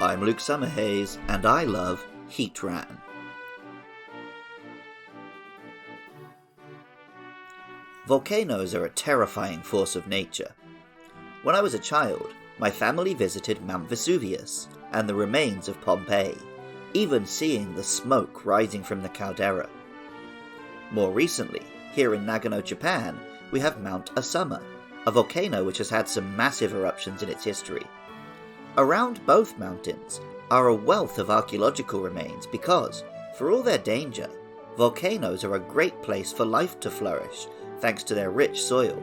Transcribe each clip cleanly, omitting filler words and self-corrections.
I'm Luke Summerhays, and I love Heatran. Volcanoes are a terrifying force of nature. When I was a child, my family visited Mount Vesuvius and the remains of Pompeii, even seeing the smoke rising from the caldera. More recently, here in Nagano, Japan, we have Mount Asama, a volcano which has had some massive eruptions in its history. Around both mountains are a wealth of archaeological remains because, for all their danger, volcanoes are a great place for life to flourish thanks to their rich soil.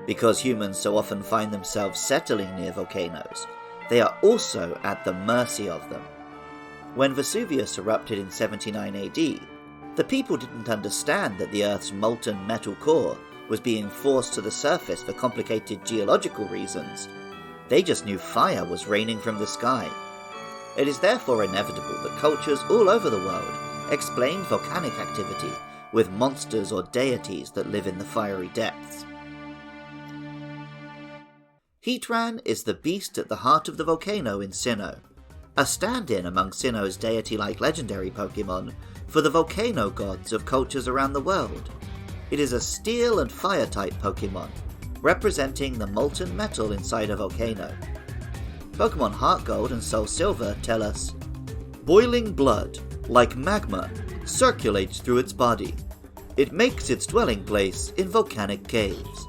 Because humans so often find themselves settling near volcanoes, they are also at the mercy of them. When Vesuvius erupted in 79 AD, the people didn't understand that the Earth's molten metal core was being forced to the surface for complicated geological reasons. They just knew fire was raining from the sky. It is therefore inevitable that cultures all over the world explain volcanic activity with monsters or deities that live in the fiery depths. Heatran is the beast at the heart of the volcano in Sinnoh, a stand-in among Sinnoh's deity-like legendary Pokemon for the volcano gods of cultures around the world. It is a steel and fire-type Pokemon, representing the molten metal inside a volcano. Pokemon Heart Gold and Soul Silver tell us, boiling blood, like magma, circulates through its body. It makes its dwelling place in volcanic caves.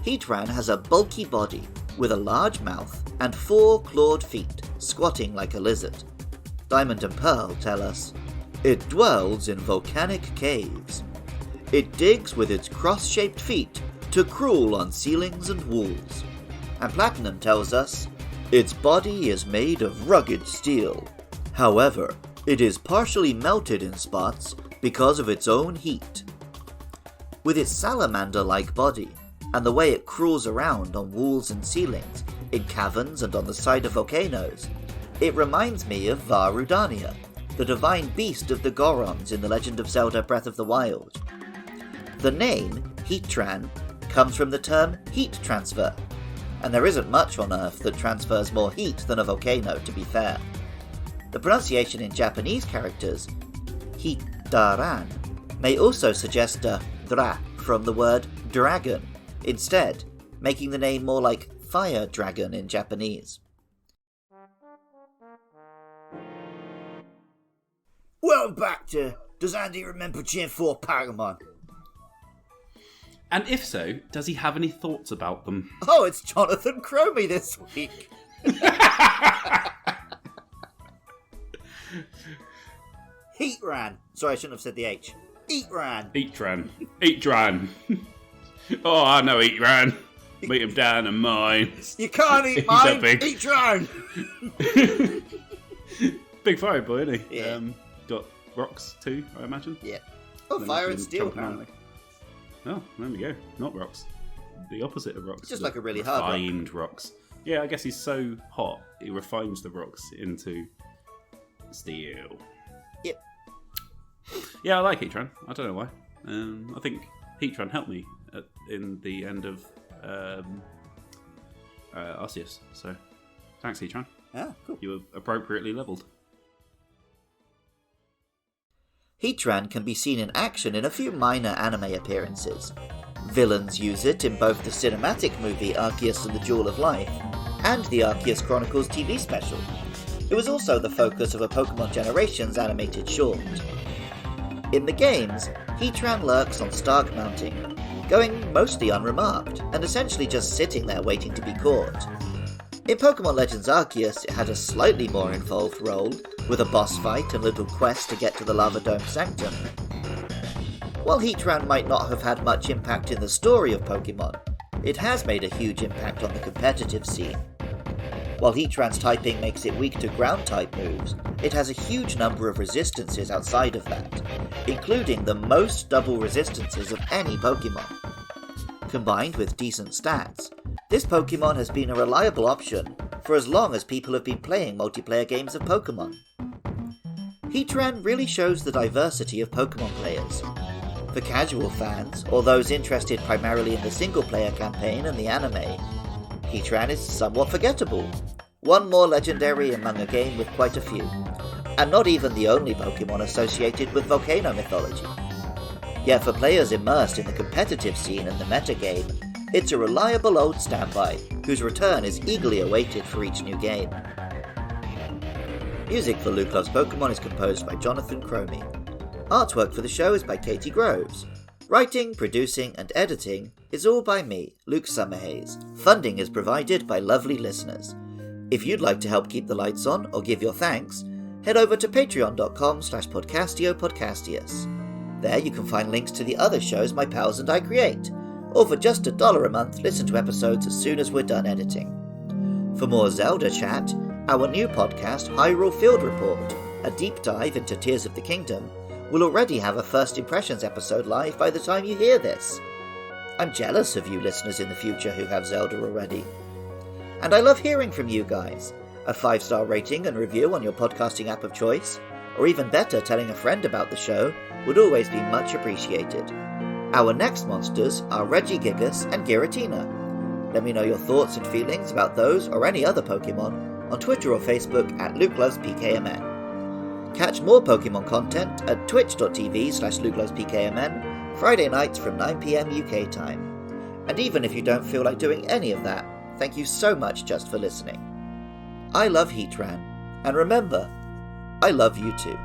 Heatran has a bulky body with a large mouth and 4 clawed feet, squatting like a lizard. Diamond and Pearl tell us, it dwells in volcanic caves. It digs with its cross-shaped feet to crawl on ceilings and walls. And Platinum tells us, its body is made of rugged steel. However, it is partially melted in spots because of its own heat. With its salamander-like body, and the way it crawls around on walls and ceilings, in caverns and on the side of volcanoes, it reminds me of Vah Rudania, the divine beast of the Gorons in The Legend of Zelda Breath of the Wild. The name, Heatran, comes from the term heat transfer, and there isn't much on Earth that transfers more heat than a volcano, to be fair. The pronunciation in Japanese characters, Heatran, may also suggest a dra from the word dragon, instead, making the name more like fire dragon in Japanese. Welcome back to Does Andy Remember Gen 4 Pokemon? And if so, does he have any thoughts about them? Oh, it's Jonathan Cromie this week. Heatran. Sorry, I shouldn't have said the H. Heatran. Heatran. Oh, I know Heatran. Meet him down in mine. You can't eat mine. Heatran. Big fire boy, isn't he? Yeah. Got rocks too, I imagine. Yeah. Oh, fire and steel, apparently. Oh, there we go. Not rocks. The opposite of rocks. Just like a really hard rock. Refined rocks. Yeah, I guess he's so hot, he refines the rocks into steel. Yep. Yeah, I like Heatran. I don't know why. I think Heatran helped me in the end of Arceus. So, thanks, Heatran. Ah, cool. You were appropriately levelled. Heatran can be seen in action in a few minor anime appearances. Villains use it in both the cinematic movie Arceus and the Jewel of Life and the Arceus Chronicles TV special. It was also the focus of a Pokemon Generations animated short. In the games, Heatran lurks on Stark Mountain, going mostly unremarked and essentially just sitting there waiting to be caught. In Pokemon Legends Arceus, it had a slightly more involved role, with a boss fight and little quest to get to the Lava Dome Sanctum. While Heatran might not have had much impact in the story of Pokemon, it has made a huge impact on the competitive scene. While Heatran's typing makes it weak to ground-type moves, it has a huge number of resistances outside of that, including the most double resistances of any Pokemon. Combined with decent stats, this Pokemon has been a reliable option for as long as people have been playing multiplayer games of Pokemon. Heatran really shows the diversity of Pokemon players. For casual fans, or those interested primarily in the single-player campaign and the anime, Heatran is somewhat forgettable, one more legendary among a game with quite a few, and not even the only Pokemon associated with volcano mythology. Yet for players immersed in the competitive scene and the metagame, it's a reliable old standby, whose return is eagerly awaited for each new game. Music for Luke Loves Pokemon is composed by Jonathan Cromie. Artwork for the show is by Katie Groves. Writing, producing, and editing is all by me, Luke Summerhaze. Funding is provided by lovely listeners. If you'd like to help keep the lights on or give your thanks, head over to patreon.com/podcastiopodcastius. There you can find links to the other shows my pals and I create, or for just $1 a month, listen to episodes as soon as we're done editing. For more Zelda chat, our new podcast, Hyrule Field Report, a deep dive into Tears of the Kingdom, will already have a first impressions episode live by the time you hear this. I'm jealous of you listeners in the future who have Zelda already. And I love hearing from you guys. A 5-star rating and review on your podcasting app of choice, or even better, telling a friend about the show, would always be much appreciated. Our next monsters are Regigigas and Giratina. Let me know your thoughts and feelings about those or any other Pokemon on Twitter or Facebook at LukeLovesPKMN. Catch more Pokemon content at twitch.tv/LukeLovesPKMN, Friday nights from 9 PM UK time. And even if you don't feel like doing any of that, thank you so much just for listening. I love Heatran, and remember, I love you too.